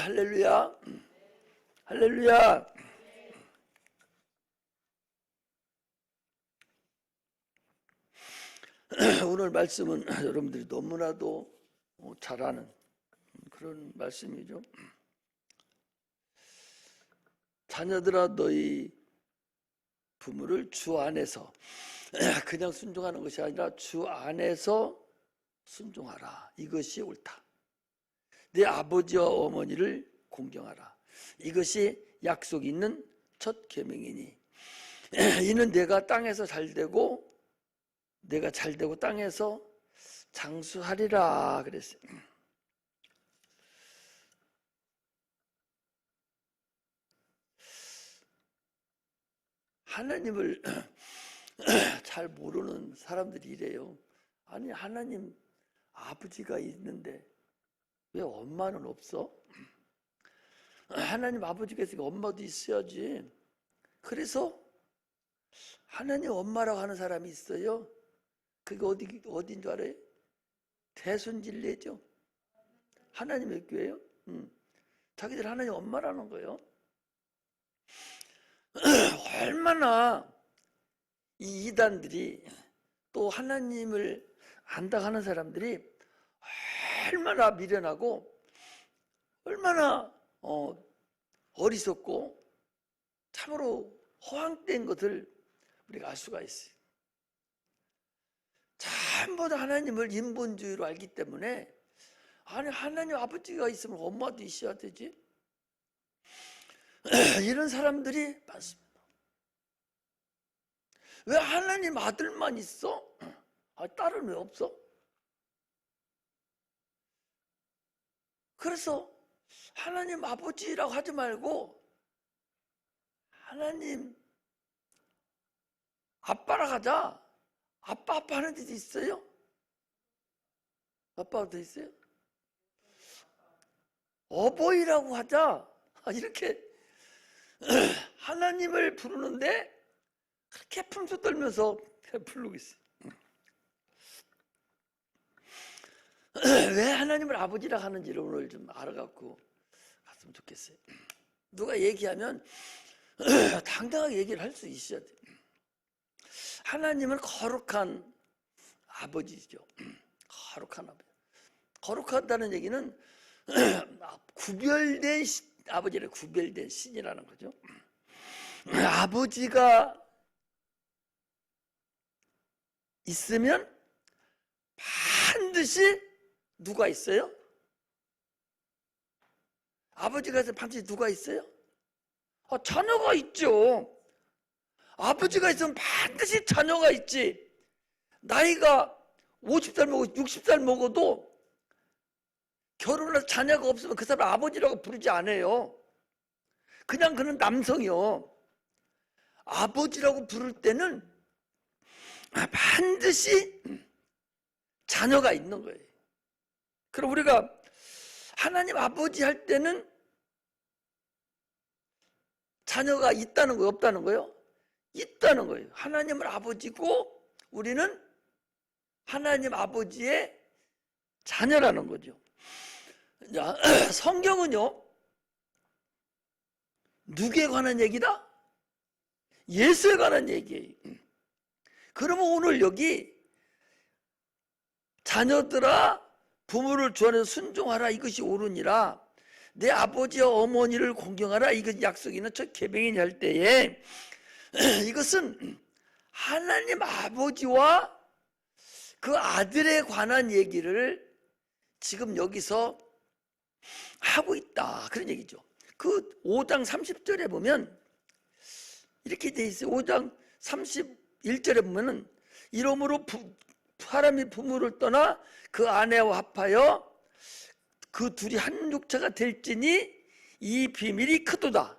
할렐루야. 할렐루야. 오늘 말씀은 여러분들이 너무나도 잘 아는 그런 말씀이죠. 자녀들아, 너희 부모를 주 안에서 그냥 순종하는 것이 아니라 주 안에서 순종하라. 이것이 옳다. 내 아버지와 어머니를 공경하라. 이것이 약속이 있는 첫 계명이니 이는 내가 땅에서 잘되고 내가 잘되고 땅에서 장수하리라 그랬어요. 하나님을 잘 모르는 사람들이 이래요. 아니, 하나님 아버지가 있는데 왜 엄마는 없어? 하나님 아버지가 있으니까 엄마도 있어야지. 그래서 하나님 엄마라고 하는 사람이 있어요. 그게 어딘 줄 알아요? 대순진리죠. 하나님의 교회요. 자기들 하나님 엄마라는 거예요. 얼마나 이 이단들이 또 하나님을 안다 하는 사람들이 얼마나 미련하고 얼마나 어리석고 참으로 허황된 것을 우리가 알 수가 있어요. 전부 다 하나님을 인본주의로 알기 때문에 아니, 하나님 아버지가 있으면 엄마도 있어야 되지? 이런 사람들이 많습니다. 왜 하나님 아들만 있어? 딸은 왜 없어? 그래서 하나님 아버지라고 하지 말고 하나님 아빠라고 하자. 아빠 하는 데도 있어요? 아빠가 더 있어요? 어버이라고 하자. 이렇게 하나님을 부르는데 그렇게 품수 떨면서 부르고 있어요. 왜 하나님을 아버지라 하는지를 오늘 좀 알아갖고 갔으면 좋겠어요. 누가 얘기하면 당당하게 얘기를 할 수 있어야 돼요. 하나님은 거룩한 아버지죠. 거룩한 아버지. 거룩하다는 얘기는 구별된 아버지를 구별된 신이라는 거죠. 아버지가 있으면 반드시 누가 있어요? 아버지가 있으면 반드시 누가 있어요? 자녀가 있죠. 아버지가 있으면 반드시 자녀가 있지. 나이가 50살 먹고 60살 먹어도 결혼해서 자녀가 없으면 그 사람 아버지라고 부르지 않아요. 그냥 그는 남성이요. 아버지라고 부를 때는 반드시 자녀가 있는 거예요. 그럼 우리가 하나님 아버지 할 때는 자녀가 있다는 거예요? 없다는 거예요? 있다는 거예요. 하나님은 아버지고 우리는 하나님 아버지의 자녀라는 거죠. 자, 성경은요, 누구에 관한 얘기다? 예수에 관한 얘기예요. 그러면 오늘 여기 자녀들아 부모를 주 안에서 순종하라 이것이 옳으니라 내 아버지와 어머니를 공경하라 이것이 약속이 있는 첫 계명이니 할 때에 이것은 하나님 아버지와 그 아들에 관한 얘기를 지금 여기서 하고 있다 그런 얘기죠. 그 5장 30절에 보면 이렇게 돼 있어요. 5장 31절에 보면은 이러므로 사람이 부모를 떠나 그 아내와 합하여 그 둘이 한 육체가 될지니 이 비밀이 크도다.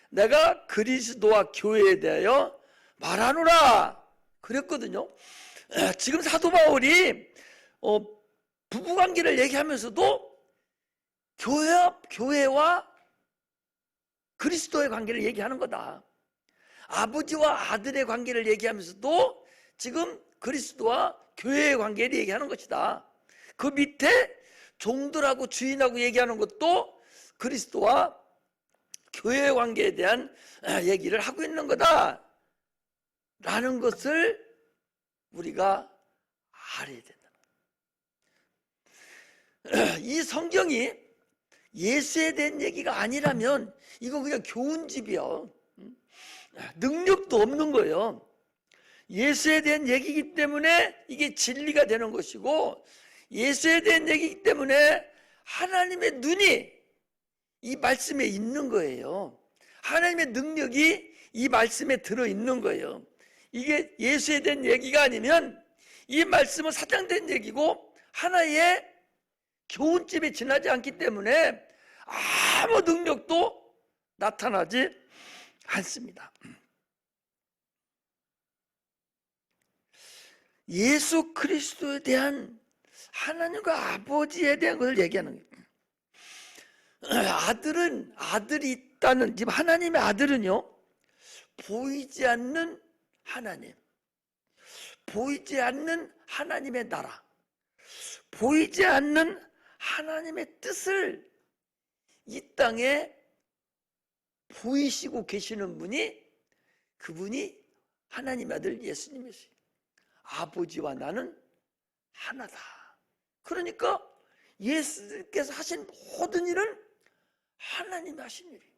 내가 그리스도와 교회에 대하여 말하노라 그랬거든요. 지금 사도 바울이 부부관계를 얘기하면서도 교회와 그리스도의 관계를 얘기하는 거다. 아버지와 아들의 관계를 얘기하면서도 지금 그리스도와 교회의 관계를 얘기하는 것이다. 그 밑에 종들하고 주인하고 얘기하는 것도 그리스도와 교회 관계에 대한 얘기를 하고 있는 거다 라는 것을 우리가 알아야 된다. 이 성경이 예수에 대한 얘기가 아니라면 이거 그냥 교훈집이야. 능력도 없는 거예요. 예수에 대한 얘기이기 때문에 이게 진리가 되는 것이고, 예수에 대한 얘기이기 때문에 하나님의 눈이 이 말씀에 있는 거예요. 하나님의 능력이 이 말씀에 들어있는 거예요. 이게 예수에 대한 얘기가 아니면 이 말씀은 사장된 얘기고 하나의 교훈집에 지나지 않기 때문에 아무 능력도 나타나지 않습니다. 예수 그리스도에 대한 하나님과 아버지에 대한 것을 얘기하는 거예요. 아들이 있다는, 지금 하나님의 아들은요, 보이지 않는 하나님, 보이지 않는 하나님의 나라, 보이지 않는 하나님의 뜻을 이 땅에 보이시고 계시는 분이, 그분이 하나님의 아들 예수님이세요. 아버지와 나는 하나다. 그러니까 예수님께서 하신 모든 일은 하나님이 하신 일이에요.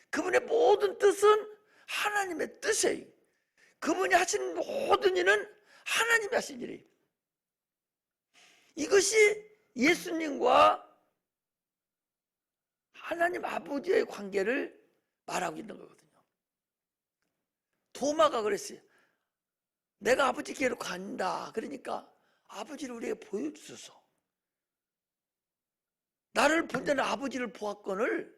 그분의 모든 뜻은 하나님의 뜻이에요. 그분이 하신 모든 일은 하나님이 하신 일이에요. 이것이 예수님과 하나님 아버지의 관계를 말하고 있는 거거든요. 도마가 그랬어요. 내가 아버지께로 간다. 그러니까 아버지를 우리에게 보여주소서. 나를 본 자는 아버지를 보았거늘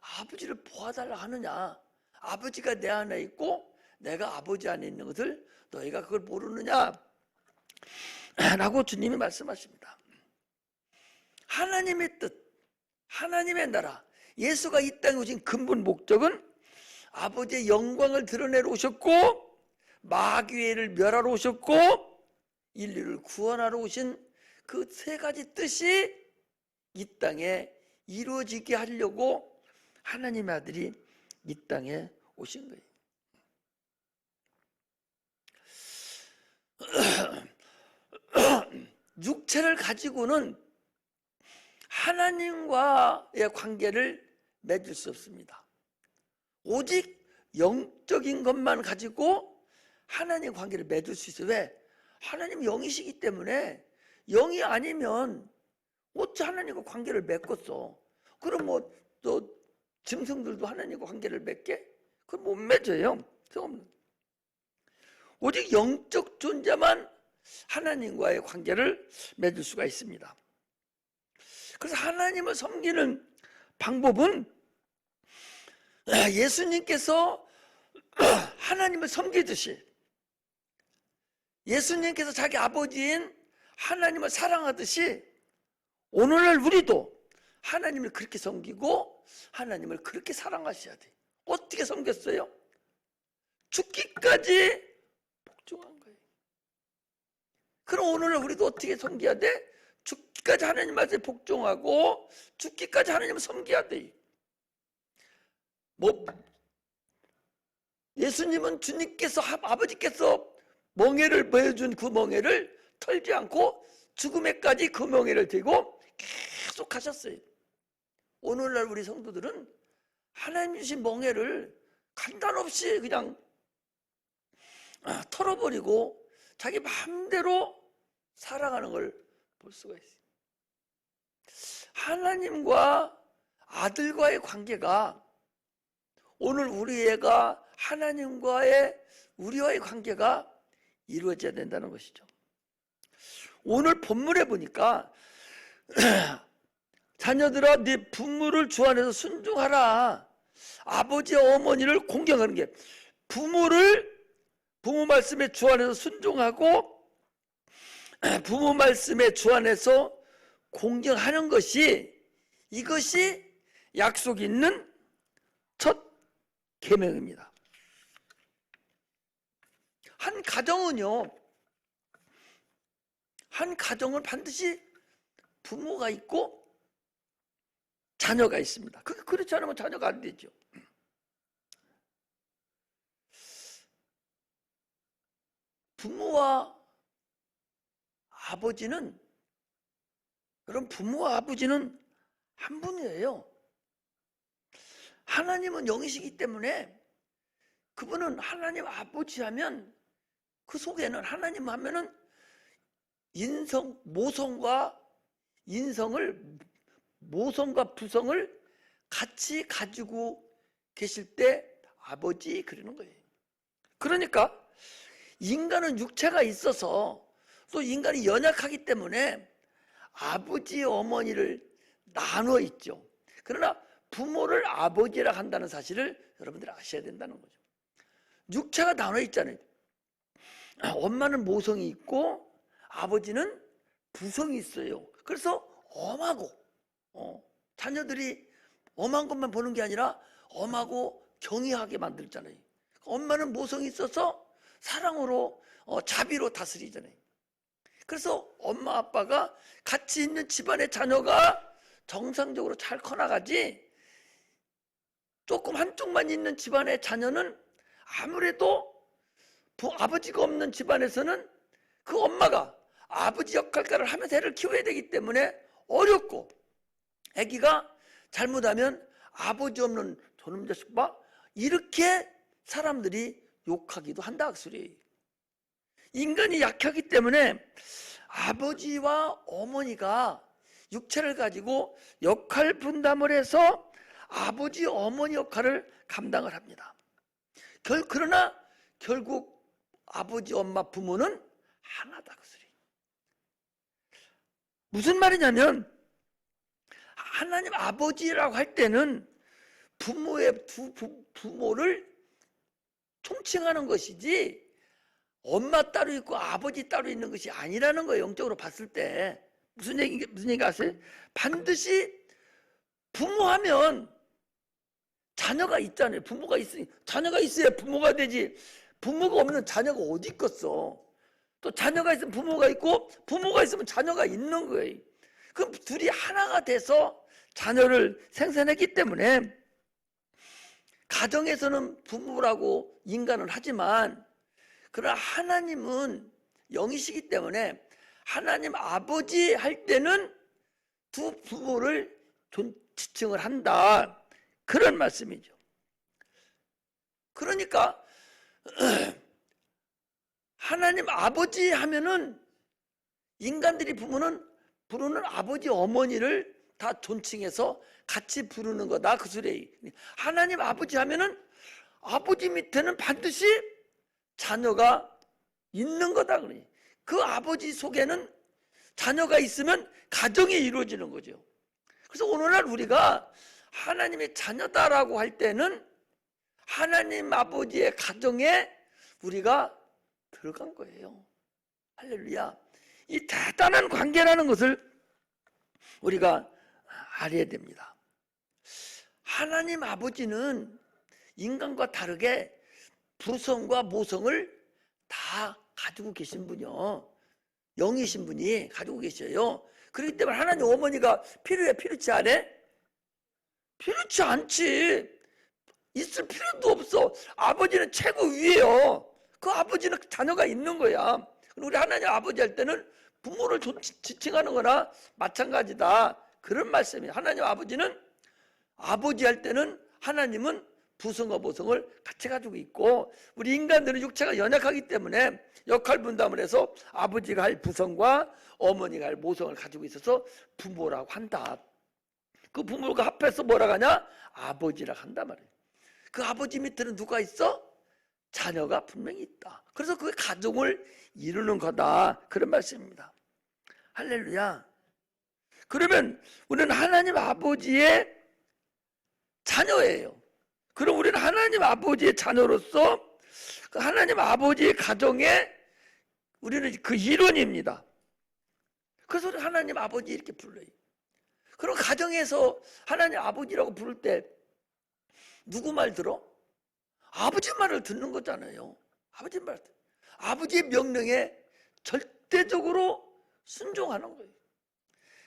아버지를 보아달라 하느냐. 아버지가 내 안에 있고 내가 아버지 안에 있는 것을 너희가 그걸 모르느냐 라고 주님이 말씀하십니다. 하나님의 뜻, 하나님의 나라, 예수가 이 땅에 오신 근본 목적은 아버지의 영광을 드러내러 오셨고, 마귀를 멸하러 오셨고, 인류를 구원하러 오신 그 세 가지 뜻이 이 땅에 이루어지게 하려고 하나님의 아들이 이 땅에 오신 거예요. 육체를 가지고는 하나님과의 관계를 맺을 수 없습니다. 오직 영적인 것만 가지고 하나님의 관계를 맺을 수 있어요. 왜? 하나님 영이시기 때문에. 영이 아니면 어찌 하나님과 관계를 맺겠어? 그럼 뭐 또 짐승들도 하나님과 관계를 맺게? 그럼 못 맺어요. 오직 영적 존재만 하나님과의 관계를 맺을 수가 있습니다. 그래서 하나님을 섬기는 방법은 예수님께서 하나님을 섬기듯이, 예수님께서 자기 아버지인 하나님을 사랑하듯이 오늘날 우리도 하나님을 그렇게 섬기고 하나님을 그렇게 사랑하셔야 돼요. 어떻게 섬겼어요? 죽기까지 복종한 거예요. 그럼 오늘날 우리도 어떻게 섬겨야 돼? 죽기까지 하나님 말씀에 복종하고 죽기까지 하나님을 섬겨야 돼. 예수님은 주님께서, 아버지께서 멍에를 보여준 그 멍에를 털지 않고 죽음에까지 그 멍에를 들고 계속 하셨어요. 오늘날 우리 성도들은 하나님 주신 멍에를 간단없이 그냥 털어버리고 자기 마음대로 살아가는 걸 볼 수가 있어요. 하나님과 아들과의 관계가, 오늘 우리가 하나님과의, 우리와의 관계가 이루어져야 된다는 것이죠. 오늘 본문에 보니까 자녀들아 네 부모를 주 안에서 순종하라. 아버지와 어머니를 공경하는 게, 부모 말씀에 주 안에서 순종하고 부모 말씀에 주 안에서 공경하는 것이, 이것이 약속 있는 첫 계명입니다. 한 가정은 반드시 부모가 있고 자녀가 있습니다. 그렇지 않으면 자녀가 안 되죠. 부모와 아버지는, 그럼 부모와 아버지는 한 분이에요. 하나님은 영이시기 때문에 그분은 하나님 아버지 하면 그 속에는 하나님 하면은 모성과 부성을 같이 가지고 계실 때 아버지 그러는 거예요. 그러니까 인간은 육체가 있어서 또 인간이 연약하기 때문에 아버지 어머니를 나눠 있죠. 그러나 부모를 아버지라 한다는 사실을 여러분들이 아셔야 된다는 거죠. 육체가 나눠 있잖아요. 엄마는 모성이 있고 아버지는 부성이 있어요. 그래서 엄하고 자녀들이 엄한 것만 보는 게 아니라 엄하고 경외하게 만들잖아요. 엄마는 모성이 있어서 사랑으로 자비로 다스리잖아요. 그래서 엄마 아빠가 같이 있는 집안의 자녀가 정상적으로 잘 커나가지, 조금 한쪽만 있는 집안의 자녀는 아무래도 아버지가 없는 집안에서는 그 엄마가 아버지 역할을 하면서 애를 키워야 되기 때문에 어렵고, 아기가 잘못하면 아버지 없는 저놈 자식 봐, 이렇게 사람들이 욕하기도 한다 그 소리예요. 인간이 약하기 때문에 아버지와 어머니가 육체를 가지고 역할 분담을 해서 아버지 어머니 역할을 감당을 합니다. 그러나 결국 아버지 엄마 부모는 하나다 그 소리. 무슨 말이냐면 하나님 아버지라고 할 때는 부모의 부모를 총칭하는 것이지 엄마 따로 있고 아버지 따로 있는 것이 아니라는 거예요. 영적으로 봤을 때. 무슨 얘기 아세요? 반드시 부모하면 자녀가 있잖아요. 부모가 있으니 자녀가 있어야 부모가 되지. 부모가 없는 자녀가 어디 있겠어. 또 자녀가 있으면 부모가 있고 부모가 있으면 자녀가 있는 거예요. 그럼 둘이 하나가 돼서 자녀를 생산했기 때문에 가정에서는 부모라고 인간은 하지만, 그러나 하나님은 영이시기 때문에 하나님 아버지 할 때는 두 부모를 지칭을 한다, 그런 말씀이죠. 그러니까 하나님 아버지 하면은 인간들이 부르는 아버지 어머니를 다 존칭해서 같이 부르는 거다 그 소리예요. 하나님 아버지 하면은 아버지 밑에는 반드시 자녀가 있는 거다 그래. 그 아버지 속에는 자녀가 있으면 가정이 이루어지는 거죠. 그래서 오늘날 우리가 하나님의 자녀다라고 할 때는 하나님 아버지의 가정에 우리가 들어간 거예요. 할렐루야. 이 대단한 관계라는 것을 우리가 알아야 됩니다. 하나님 아버지는 인간과 다르게 부성과 모성을 다 가지고 계신 분이요. 영이신 분이 가지고 계셔요. 그렇기 때문에 하나님 어머니가 필요해? 필요치 않아? 필요치 않지. 있을 필요도 없어. 아버지는 최고 위에요. 그 아버지는 자녀가 있는 거야. 우리 하나님 아버지 할 때는 부모를 지칭하는 거나 마찬가지다, 그런 말씀이에요. 하나님 아버지는 아버지 할 때는 하나님은 부성과 모성을 같이 가지고 있고, 우리 인간들은 육체가 연약하기 때문에 역할 분담을 해서 아버지가 할 부성과 어머니가 할 모성을 가지고 있어서 부모라고 한다. 그 부모가 합해서 뭐라고 하냐? 아버지라고 한단 말이에요. 그 아버지 밑에는 누가 있어? 자녀가 분명히 있다. 그래서 그 가족을 이루는 거다, 그런 말씀입니다. 할렐루야. 그러면 우리는 하나님 아버지의 자녀예요. 그럼 우리는 하나님 아버지의 자녀로서 그 하나님 아버지의 가정에 우리는 그 일원입니다. 그래서 하나님 아버지 이렇게 불러요. 그럼 가정에서 하나님 아버지라고 부를 때 누구 말 들어? 아버지 말을 듣는 거잖아요. 아버지 말. 아버지의 명령에 절대적으로 순종하는 거예요.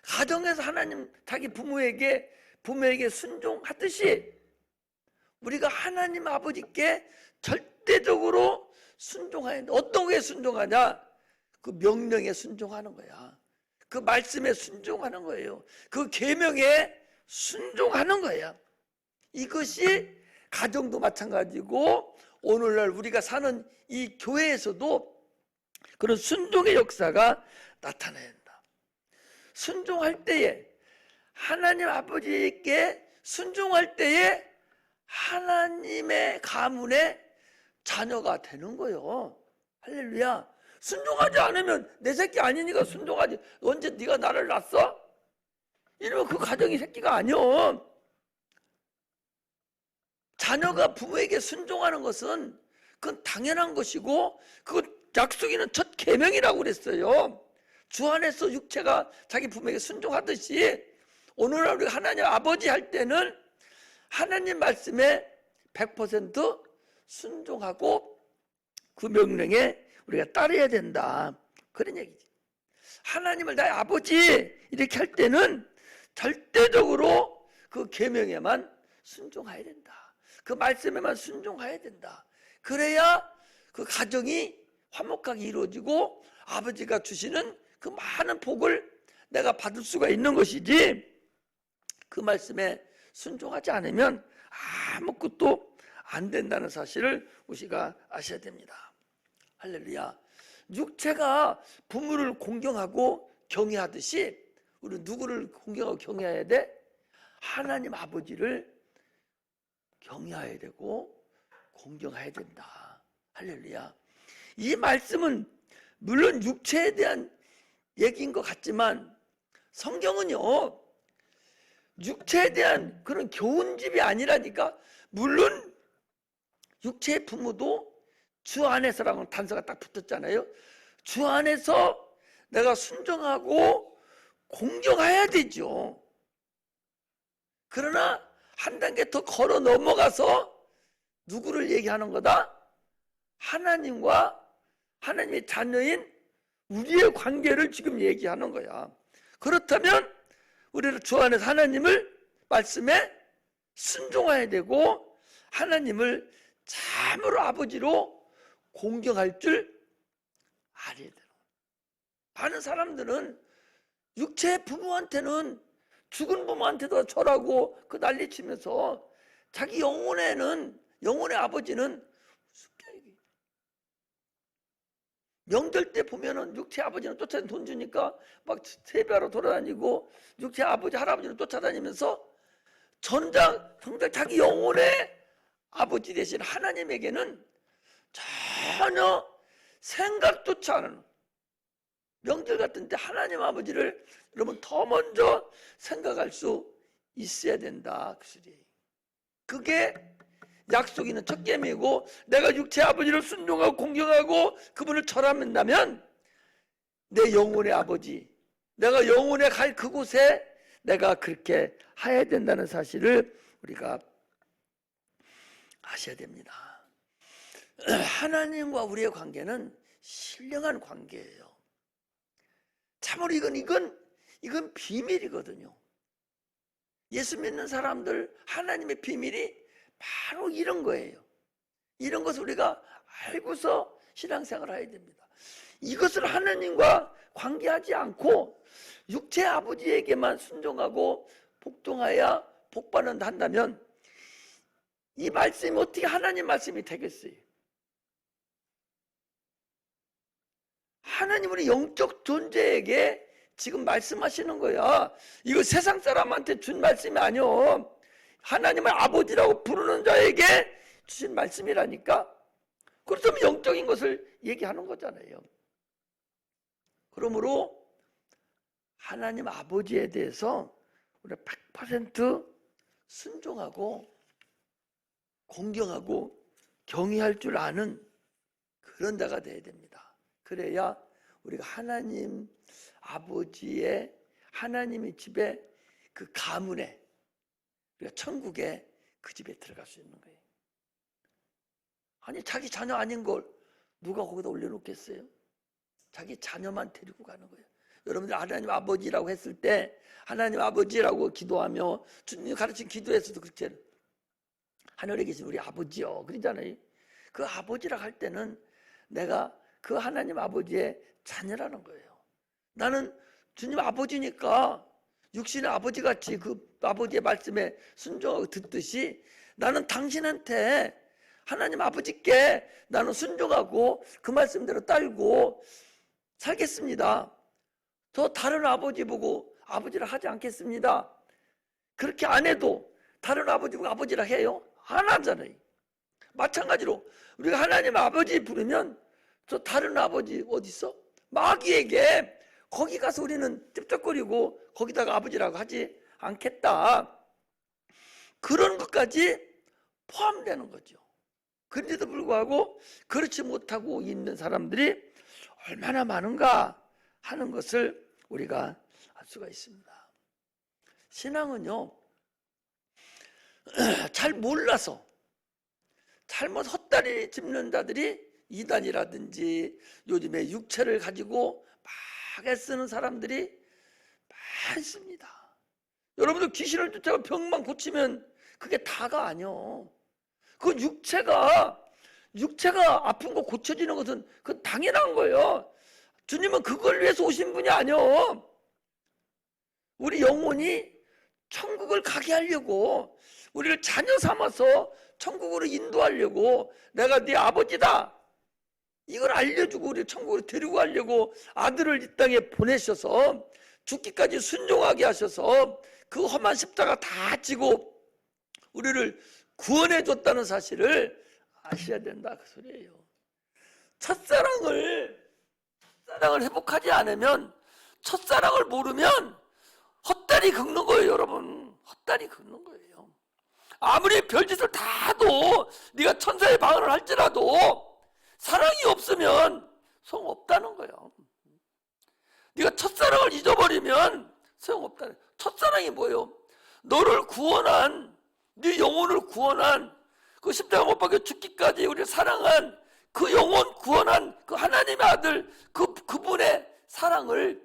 가정에서 하나님 자기 부모에게 부모에게 순종하듯이 우리가 하나님 아버지께 절대적으로 순종해야 돼. 어떤 게 순종하냐? 그 명령에 순종하는 거야. 그 말씀에 순종하는 거예요. 그 계명에 순종하는 거야. 이것이 가정도 마찬가지고 오늘날 우리가 사는 이 교회에서도 그런 순종의 역사가 나타나야 된다. 순종할 때에 하나님 아버지께 순종할 때에 하나님의 가문의 자녀가 되는 거예요. 할렐루야. 순종하지 않으면 내 새끼 아니니까 순종하지. 언제 네가 나를 낳았어? 이러면 그 가정이 새끼가 아니요. 자녀가 부모에게 순종하는 것은 그건 당연한 것이고 그건 약속이는 첫 계명이라고 그랬어요. 주 안에서 육체가 자기 부모에게 순종하듯이 오늘날 우리가 하나님 아버지 할 때는 하나님 말씀에 100% 순종하고 그 명령에 우리가 따라야 된다. 그런 얘기지. 하나님을 나의 아버지 이렇게 할 때는 절대적으로 그 계명에만 순종해야 된다. 그 말씀에만 순종해야 된다. 그래야 그 가정이 화목하게 이루어지고 아버지가 주시는 그 많은 복을 내가 받을 수가 있는 것이지, 그 말씀에 순종하지 않으면 아무것도 안 된다는 사실을 우리가 아셔야 됩니다. 할렐루야. 육체가 부모를 공경하고 경외하듯이 우리 누구를 공경하고 경외해야 돼? 하나님 아버지를 경외해야 되고 공경해야 된다. 할렐루야. 이 말씀은 물론 육체에 대한 얘기인 것 같지만 성경은요, 육체에 대한 그런 교훈집이 아니라니까. 물론 육체의 부모도 주 안에서라는 단서가 딱 붙었잖아요. 주 안에서 내가 순종하고 공경해야 되죠. 그러나 한 단계 더 걸어 넘어가서 누구를 얘기하는 거다? 하나님과 하나님의 자녀인 우리의 관계를 지금 얘기하는 거야. 그렇다면 우리는 주 안에서 하나님을 말씀에 순종해야 되고 하나님을 참으로 아버지로 공경할 줄 알아야 되는 거야. 많은 사람들은 육체의 부모한테는 죽은 부모한테도 절하고 그 난리치면서 자기 영혼의 아버지는 우습게 얘기해. 명절 때 보면은 육체 아버지는 쫓아다니면서 돈 주니까 막 세배하러 돌아다니고 육체 아버지 할아버지는 쫓아다니면서 정작 자기 영혼의 아버지 대신 하나님에게는 전혀 생각조차 안 하는, 명절 같은 때 하나님 아버지를 여러분 더 먼저 생각할 수 있어야 된다. 그 소리예요. 그게 약속 있는 첫 계명이고, 내가 육체 아버지를 순종하고 공경하고 그분을 절하면 내 영혼의 아버지, 내가 영혼에 갈 그곳에 내가 그렇게 해야 된다는 사실을 우리가 아셔야 됩니다. 하나님과 우리의 관계는 신령한 관계예요. 참으로 이건 비밀이거든요. 예수 믿는 사람들 하나님의 비밀이 바로 이런 거예요. 이런 것을 우리가 알고서 신앙생활을 해야 됩니다. 이것을 하나님과 관계하지 않고 육체 아버지에게만 순종하고 복종하여 복받는다 한다면 이 말씀이 어떻게 하나님 말씀이 되겠어요? 하나님 우리 영적 존재에게 지금 말씀하시는 거야. 이거 세상 사람한테 준 말씀이 아니요. 하나님을 아버지라고 부르는 자에게 주신 말씀이라니까. 그렇다면 영적인 것을 얘기하는 거잖아요. 그러므로 하나님 아버지에 대해서 우리가 100% 순종하고 공경하고 경외할 줄 아는 그런 자가 되어야 됩니다. 그래야 우리가 하나님 아버지의 하나님의 집에 그 가문에, 우리가 천국에 그 집에 들어갈 수 있는 거예요. 아니 자기 자녀 아닌 걸 누가 거기다 올려놓겠어요? 자기 자녀만 데리고 가는 거예요. 여러분들 하나님 아버지라고 했을 때 하나님 아버지라고 기도하며 주님 가르친 기도에서도 그렇게 하늘에 계신 우리 아버지요 그러잖아요. 그 아버지라고 할 때는 내가 그 하나님 아버지의 자녀라는 거예요. 나는 주님 아버지니까 육신의 아버지같이 그 아버지의 말씀에 순종하고 듣듯이 나는 당신한테 하나님 아버지께 나는 순종하고 그 말씀대로 따르고 살겠습니다. 저 다른 아버지 보고 아버지라 하지 않겠습니다. 그렇게 안 해도 다른 아버지 보고 아버지라 해요? 안 하잖아요. 마찬가지로 우리가 하나님 아버지 부르면 저 다른 아버지 어디 있어? 마귀에게 거기 가서 우리는 찝쩍거리고 거기다가 아버지라고 하지 않겠다. 그런 것까지 포함되는 거죠. 그런데도 불구하고 그렇지 못하고 있는 사람들이 얼마나 많은가 하는 것을 우리가 알 수가 있습니다. 신앙은요, 잘 몰라서 잘못 헛다리 짚는 자들이 이단이라든지 요즘에 육체를 가지고 막 애쓰는 사람들이 많습니다. 여러분들 귀신을 쫓아가 병만 고치면 그게 다가 아니요. 그 육체가 아픈 거 고쳐지는 것은 그 당연한 거예요. 주님은 그걸 위해서 오신 분이 아니요. 우리 영혼이 천국을 가게 하려고 우리를 자녀 삼아서 천국으로 인도하려고 내가 네 아버지다 이걸 알려주고 우리를 천국으로 데리고 가려고 아들을 이 땅에 보내셔서 죽기까지 순종하게 하셔서 그 험한 십자가 다 지고 우리를 구원해 줬다는 사실을 아셔야 된다 그 소리예요. 첫사랑을 회복하지 않으면 첫사랑을 모르면 헛다리 긁는 거예요. 여러분 헛다리 긁는 거예요. 아무리 별짓을 다 해도 네가 천사의 방언을 할지라도 사랑이 없으면 소용없다는 거예요. 네가 첫사랑을 잊어버리면 소용없다는 거예요. 첫사랑이 뭐예요? 너를 구원한 네 영혼을 구원한 그 십자가 못 박혀 죽기까지 우리를 사랑한 그 영혼 구원한 그 하나님의 아들 그분의 사랑을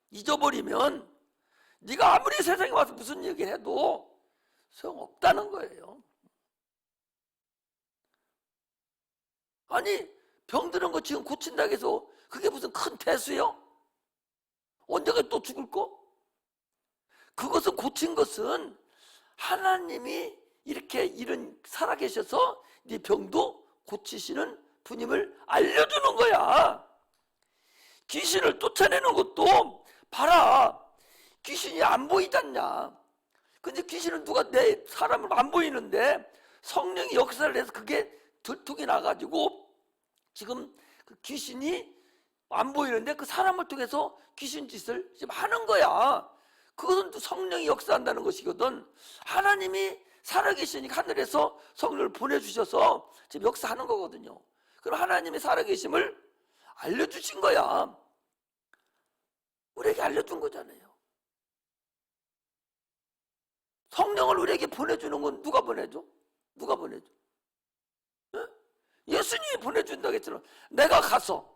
잊어버리면 네가 아무리 세상에 와서 무슨 얘기를 해도 소용없다는 거예요. 아니 병드는 거 지금 고친다고 해서 그게 무슨 큰 대수요? 언젠가 또 죽을 거? 그것은 고친 것은 하나님이 이렇게 이런 살아계셔서 네 병도 고치시는 분임을 알려주는 거야. 귀신을 쫓아내는 것도 봐라 귀신이 안 보이잖냐. 근데 귀신은 누가 내 사람을 안 보이는데 성령이 역사를 해서 그게 들통이 나가지고 지금 그 귀신이 안 보이는데 그 사람을 통해서 귀신 짓을 지금 하는 거야. 그것은 또 성령이 역사한다는 것이거든. 하나님이 살아계시니까 하늘에서 성령을 보내주셔서 지금 역사하는 거거든요. 그럼 하나님의 살아계심을 알려주신 거야. 우리에게 알려준 거잖아요. 성령을 우리에게 보내주는 건 누가 보내줘? 누가 보내줘? 네? 예수님이 보내준다고 했잖아. 내가 가서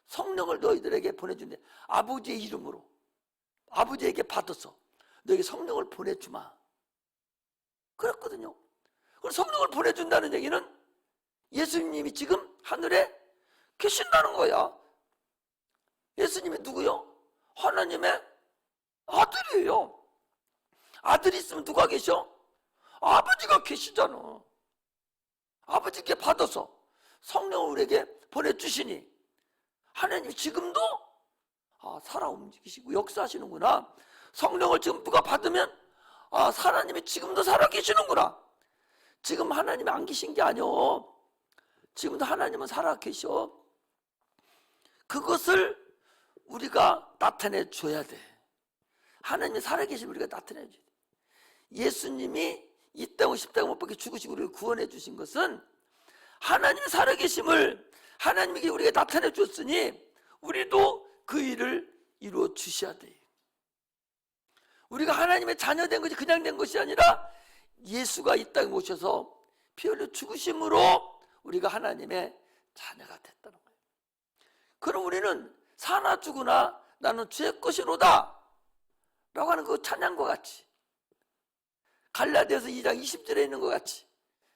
성령을 너희들에게 보내준대. 아버지의 이름으로 아버지에게 받아서 너에게 성령을 보내주마 그랬거든요. 그럼 성령을 보내준다는 얘기는 예수님이 지금 하늘에 계신다는 거야. 예수님이 누구요? 하나님의 아들이에요. 아들이 있으면 누가 계셔? 아버지가 계시잖아. 아버지께 받아서 성령을 우리에게 보내주시니 하나님이 지금도 살아 움직이시고 역사하시는구나. 성령을 지금 누가 받으면 하나님이 지금도 살아 계시는구나. 지금 하나님이 안 계신 게 아니오. 지금도 하나님은 살아 계셔. 그것을 우리가 나타내 줘야 돼. 하나님이 살아계신 우리가 나타내 줘야 돼. 예수님이 이 땅을 십자가 못 박혀 죽으시고 우리를 구원해 주신 것은 하나님의 살아계심을 하나님에게 우리가 나타내 줬으니 우리도 그 일을 이루어 주셔야 돼요. 우리가 하나님의 자녀된 것이 그냥 된 것이 아니라 예수가 이 땅에 오셔서 피 흘려 죽으심으로 우리가 하나님의 자녀가 됐다는 거예요. 그럼 우리는 사나 죽으나 나는 주의 것이로다 라고 하는 그 찬양과 같이, 갈라디아서 2장 20절에 있는 것 같이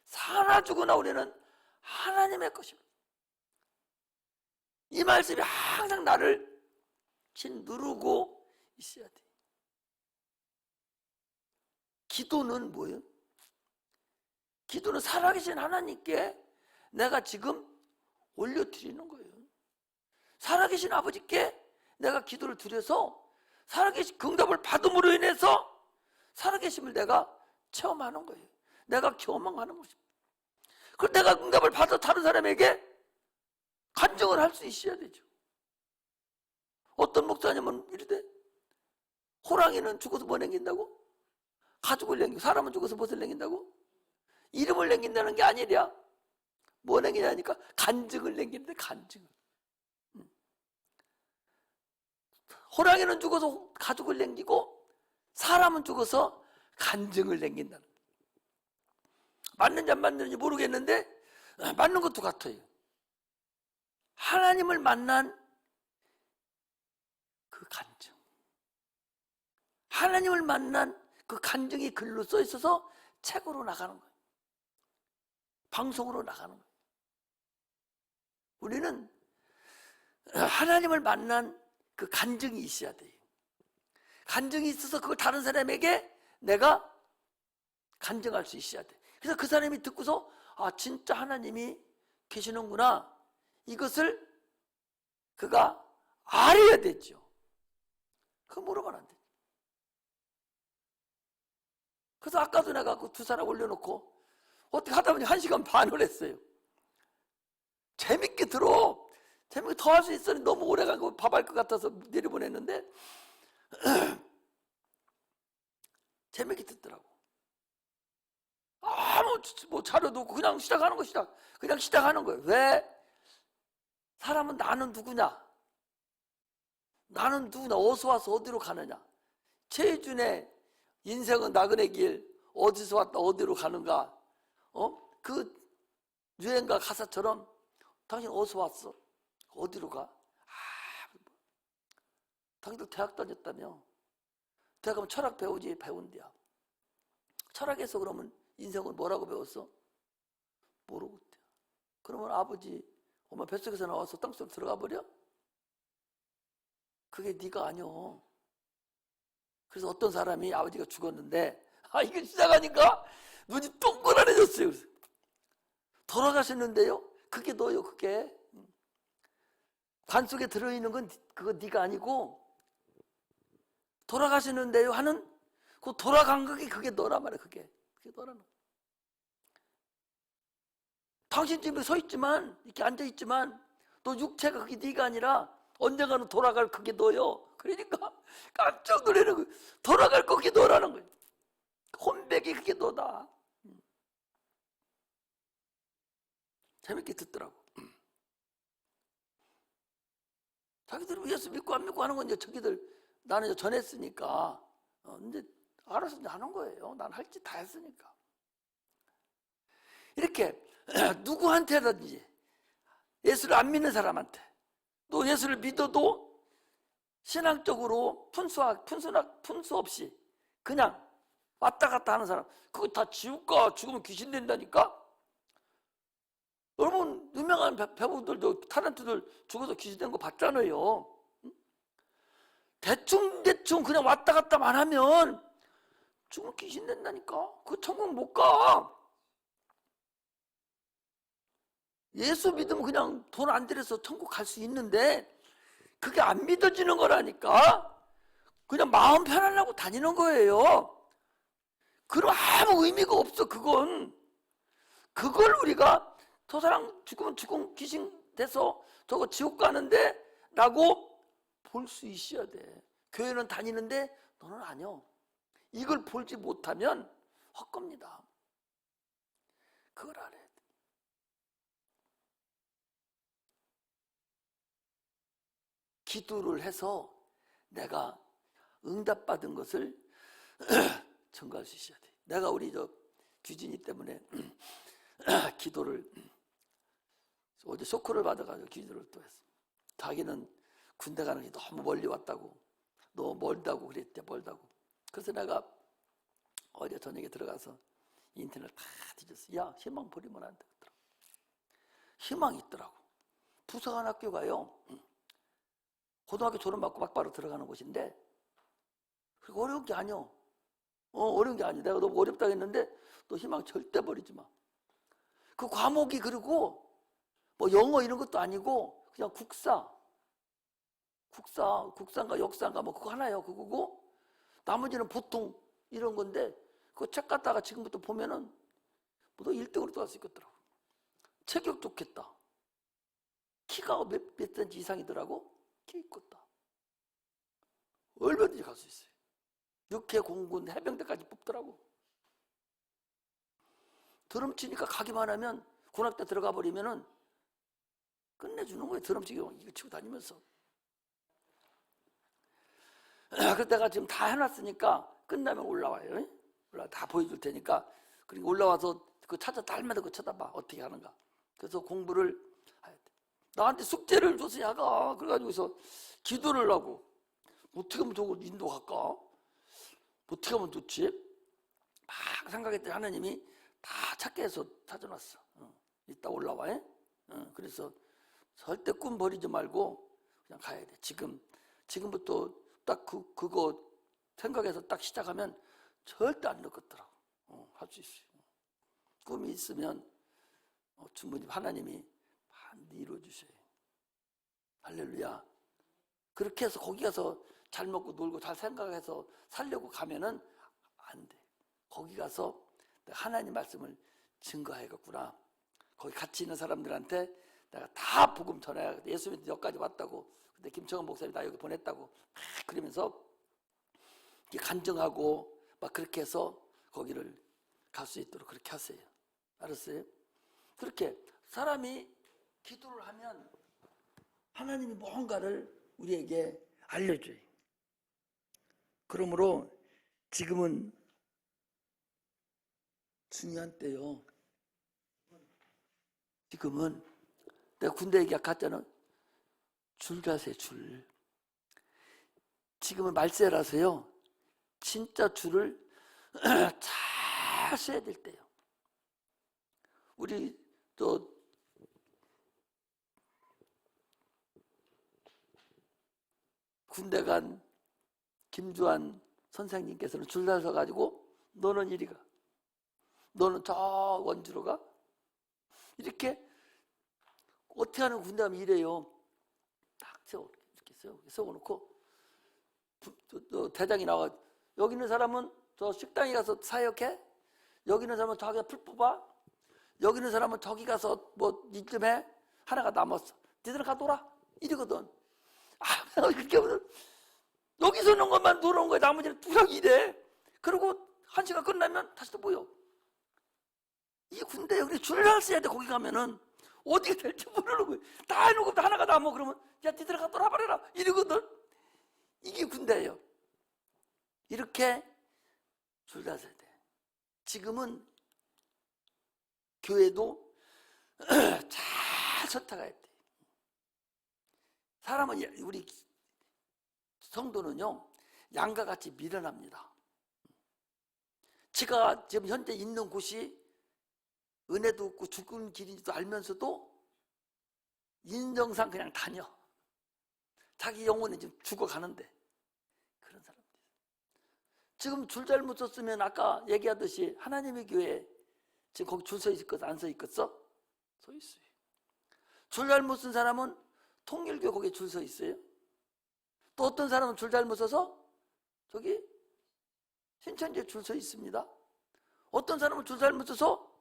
사나 죽으나 우리는 하나님의 것입니다. 이 말씀이 항상 나를 누르고 있어야 돼. 기도는 뭐예요? 기도는 살아계신 하나님께 내가 지금 올려드리는 거예요. 살아계신 아버지께 내가 기도를 드려서 살아계신 응답을 받음으로 인해서 살아계심을 내가 체험하는 거예요. 내가 경험하는 것입니다. 그리고 내가 응답을 받아 다른 사람에게 간증을 할 수 있어야 되죠. 어떤 목사님은 이르되 호랑이는 죽어서 뭐 남긴다고? 가죽을 남기고, 사람은 죽어서 무엇을 남긴다고? 이름을 남긴다는 게 아니랴. 뭐 남기냐니까 간증을 남긴대. 간증을. 호랑이는 죽어서 가죽을 남기고 사람은 죽어서 간증을 남긴다는. 맞는지 안 맞는지 모르겠는데 맞는 것도 같아요. 하나님을 만난 그 간증, 하나님을 만난 그 간증이 글로 써 있어서 책으로 나가는 거예요. 방송으로 나가는 거예요. 우리는 하나님을 만난 그 간증이 있어야 돼요. 간증이 있어서 그걸 다른 사람에게 내가 간증할 수 있어야 돼. 그래서 그 사람이 듣고서 아, 진짜 하나님이 계시는구나, 이것을 그가 알아야 되죠. 그거 물어보면 안 돼. 그래서 아까도 내가 그 두 사람 올려놓고 어떻게 하다 보니 1시간 반을 했어요. 재밌게 들어. 재밌게 더 할 수 있었는데 너무 오래 가고 밥할 것 같아서 내려보냈는데 재밌게 듣더라고. 아무 뭐 자료도 없고 그냥 시작하는 거 그냥 시작하는 거예요. 왜? 사람은 나는 누구냐? 나는 누구냐? 어디서 와서 어디로 가느냐? 최준의 인생은 나그네 길, 어디서 왔다 어디로 가는가? 그 유행가 가사처럼 당신 어디서 왔어? 어디로 가? 당신도 대학 다녔다며? 대학 가면 철학 배우지, 배운대야. 철학에서 그러면 인생은 뭐라고 배웠어? 모르고 있대. 그러면 아버지, 엄마 뱃속에서 나와서 땅속으로 들어가 버려? 그게 네가 아니오. 그래서 어떤 사람이 아버지가 죽었는데 이게 시작하니까 눈이 동그라해졌어요. 그래서 돌아가셨는데요? 그게 너요. 그게 관 속에 들어있는 건 그거 네가 아니고 돌아가시는데요 하는 그 돌아간 그게 너란 말이야. 그게 너라는 거야. 당신 집에 서 있지만, 이렇게 앉아 있지만 너 육체가 그게 네가 아니라 언젠가는 돌아갈 그게 너요. 그러니까 깜짝 놀라는 거예요. 돌아갈 그게 너라는 거예요. 혼백이 그게 너다. 재밌게 듣더라고. 자기들 예수 믿고 안 믿고 하는 건 이제 저기들, 나는 이제 전했으니까 이제 알아서 이제 하는 거예요. 난 할 짓 다 했으니까. 이렇게 누구한테든지, 예수를 안 믿는 사람한테, 또 예수를 믿어도 신앙적으로 푼수 없이 그냥 왔다 갔다 하는 사람, 그거 다 지옥 가. 죽으면 귀신 된다니까. 여러분 유명한 배우들도 타렌트들 죽어서 귀신 된 거 봤잖아요. 대충 그냥 왔다 갔다만 하면 죽으면 귀신 된다니까. 그 천국 못 가. 예수 믿으면 그냥 돈 안 들여서 천국 갈 수 있는데 그게 안 믿어지는 거라니까. 그냥 마음 편하려고 다니는 거예요. 그럼 아무 의미가 없어. 그걸 우리가 저 사람 죽으면 죽음 귀신 돼서 저거 지옥 가는데 라고 볼 수 있어야 돼. 교회는 다니는데 너는 아니요. 이걸 보지 못하면 헛겁니다. 그걸 알아야 돼. 기도를 해서 내가 응답받은 것을 증거할 수 있어야 돼. 내가 우리 저 규진이 때문에 기도를 어제 쇼크를 받아가지고 기도를 또 했어. 자기는 군대 가는 게 너무 멀리 왔다고, 너무 멀다고 그랬대. 멀다고. 그래서 내가 어제 저녁에 들어가서 인터넷 다 뒤졌어. 야, 희망 버리면 안 되겠더라고. 희망이 있더라고. 부사관 학교가요, 고등학교 졸업받고 막바로 들어가는 곳인데, 그리고 어려운 게 아니오. 어려운 게 아니야. 내가 너무 어렵다고 했는데 너 희망 절대 버리지 마. 그 과목이 그리고 뭐 영어 이런 것도 아니고 그냥 국사인가 역사인가 뭐 그거 하나예요. 그거고 나머지는 보통 이런 건데 그거 책 갖다가 지금부터 보면은 뭐 너 1등으로 또 할 수 있겠더라고. 체격 좋겠다. 키가 몇 센치 이상이더라고. 키 있겠다. 얼마든지 갈 수 있어요. 육해 공군 해병대까지 뽑더라고. 드럼 치니까 가기만 하면 군악대 들어가 버리면은 끝내주는 거예요. 드럼 치고 이거 치고 다니면서. 그래서 내가 지금 다 해놨으니까 끝나면 올라와요. 다 보여줄 테니까. 그리고 올라와서 그 찾아 달마다 그거 쳐다봐. 어떻게 하는가. 그래서 공부를 해야 돼. 나한테 숙제를 줘서 야가. 그래가지고서 기도를 하고 어떻게 하면 저걸 인도할까? 어떻게 하면 좋지? 막 생각했더니 하나님이 다 찾게 해서 찾아놨어. 이따 올라와. 그래서 절대 꿈 버리지 말고 그냥 가야 돼. 지금부터 딱 그거 생각해서 딱 시작하면 절대 안 늦겠더라고. 할 수 있어요. 꿈이 있으면 충분히 하나님이 반드시 이루어주셔요. 할렐루야. 그렇게 해서 거기 가서 잘 먹고 놀고 잘 생각해서 살려고 가면은 안 돼. 거기 가서 하나님 말씀을 증거해야겠구나. 거기 같이 있는 사람들한테 내가 다 복음 전해야 돼. 예수님이 여기까지 왔다고. 근데 김청원 목사님이 나 여기 보냈다고. 막 그러면서 간증하고 막 그렇게 해서 거기를 갈 수 있도록 그렇게 하세요. 알았어요? 그렇게 사람이 기도를 하면 하나님이 뭔가를 우리에게 알려줘요. 그러므로 지금은 중요한 때요. 지금은 내가 군대 얘기 아까 했잖아. 줄 자세 줄. 지금은 말세라서요. 진짜 줄을 잘 써야 될 때요. 우리 또 군대 간 김주환 선생님께서는 줄 잘 서가지고 너는 이리 가. 너는 저 원주로 가. 이렇게 어떻게 하는 군대 가면 이래요. 딱 세워. 이렇게 세워놓고 대장이 나와. 여기 있는 사람은 저 식당에 가서 사역해. 여기 있는 사람은 저기가 풀 뽑아. 여기 있는 사람은 저기 가서 뭐 이쯤 해. 하나가 남았어. 니들 가 놀아. 이러거든. 그렇게 하면 여기서 노는 것만 놀아온 거야. 나머지는 뚜렷 이래. 그리고 한 시간 끝나면 다시 또 모여. 이 군대 여기 줄을 써야 돼. 거기 가면은 어디가 될지 모르는 거야. 다 해놓고 하나가 남아. 그러면 야 니들 가 놀아버려라. 이러거든. 이게 군대예요. 이렇게 줄 다 서야 돼. 지금은 교회도 잘 선택해야 돼. 사람은 우리 성도는요 양과 같이 미련합니다. 지가 지금 현재 있는 곳이 은혜도 없고 죽은 길인지도 알면서도 인정상 그냥 다녀. 자기 영혼이 지금 죽어가는데 그런 사람들. 지금 줄 잘못 섰으면 아까 얘기하듯이 하나님의 교회 지금 거기 줄 서 있겠어? 안 서 있겠어? 서 있어요. 줄 잘못 쓴 사람은 통일교회 거기에 줄 서 있어요. 또 어떤 사람은 줄 잘못 서서 저기 신천지에 줄 서 있습니다. 어떤 사람은 줄 잘못 서서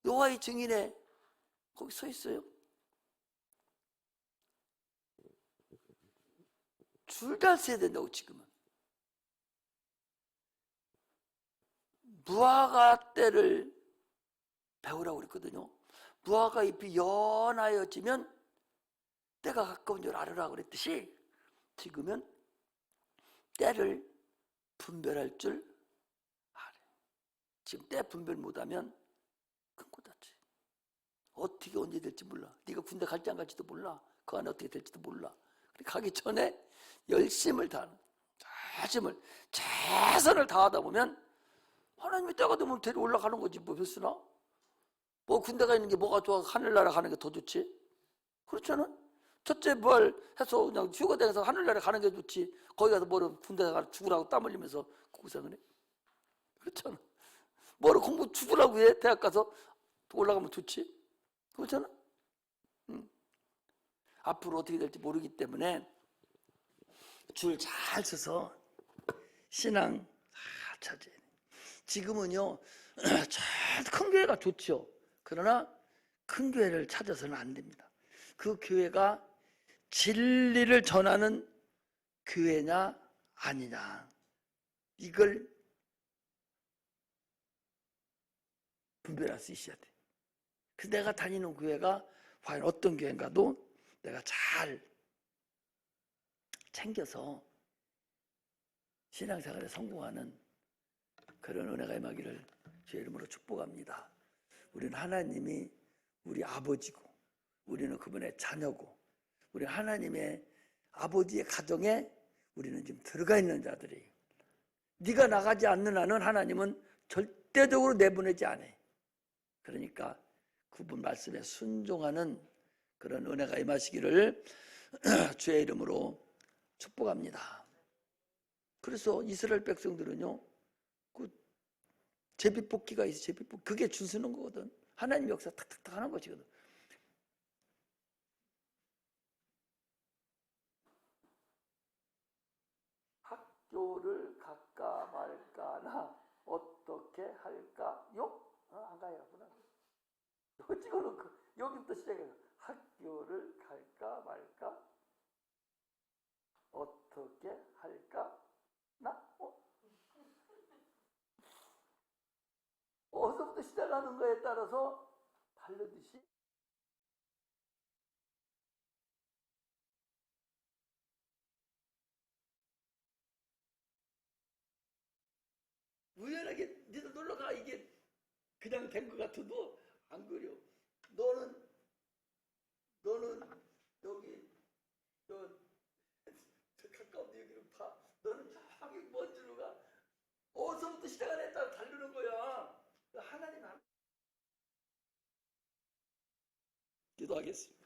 여호와의 증인에 거기 서 있어요. 줄 잘 서야 된다고. 지금은 무화과 때를 배우라고 그랬거든요. 무화과 잎이 연하여지면 때가 가까운 줄 알으라고 그랬듯이 지금은 때를 분별할 줄 알아요. 지금 때 분별 못하면 큰코 다치. 어떻게 언제 될지 몰라. 네가 군대 갈지 안 갈지도 몰라. 그 안에 어떻게 될지도 몰라. 가기 전에 열심을 다하는, 최선을 다하다 보면 하나님이 때가 되면 데려 올라가는 거지. 뭐 별수나? 뭐 군대가 있는 게 뭐가 좋아? 하늘나라 가는 게 더 좋지? 그렇잖아. 첫째 부활해서 그냥 휴가대에서 하늘나라 가는 게 좋지. 거기 가서 뭐로 군대 가 죽으라고 땀 흘리면서 고생을 해? 그렇잖아. 뭐로 공부 죽으라고 해? 대학 가서 올라가면 좋지? 그렇잖아. 앞으로 어떻게 될지 모르기 때문에 줄 잘 서서 신앙 잘 찾아야 돼. 지금은요, 큰 교회가 좋죠. 그러나 큰 교회를 찾아서는 안 됩니다. 그 교회가 진리를 전하는 교회냐 아니냐, 이걸 분별할 수 있어야 돼. 그 내가 다니는 교회가 과연 어떤 교회인가도 내가 잘 챙겨서 신앙생활에 성공하는 그런 은혜가 임하기를 주의 이름으로 축복합니다. 우리는 하나님이 우리 아버지고, 우리는 그분의 자녀고, 우리 하나님의 아버지의 가정에 우리는 지금 들어가 있는 자들이에요. 네가 나가지 않는 한은 하나님은 절대적으로 내보내지 않아. 그러니까 그분 말씀에 순종하는 그런 은혜가 임하시기를 주의 이름으로 축복합니다. 그래서 이스라엘 백성들은요, 그 제비뽑기가 있어. 제비뽑기, 그게 줄 서는 거거든. 하나님 역사 탁탁탁 하는 것이거든. 학교를 갈까 말까나 어떻게 할까요? 안 가야구나. 찍어놓고 여기부터 시작해서 학교를 갈까 말까 어떻게 할까 나? 어디서부터 시작하는 거에 따라서 다르듯이 우연하게 니들 놀러가, 이게 그냥 된 것 같아도 안 그려. 너는 여기 저 가까운 데 여기를 봐. 너는 저기 먼지로 가. 어디서부터 시작하냐에 따라 다르는 거야. 하나님 기도하겠습니다.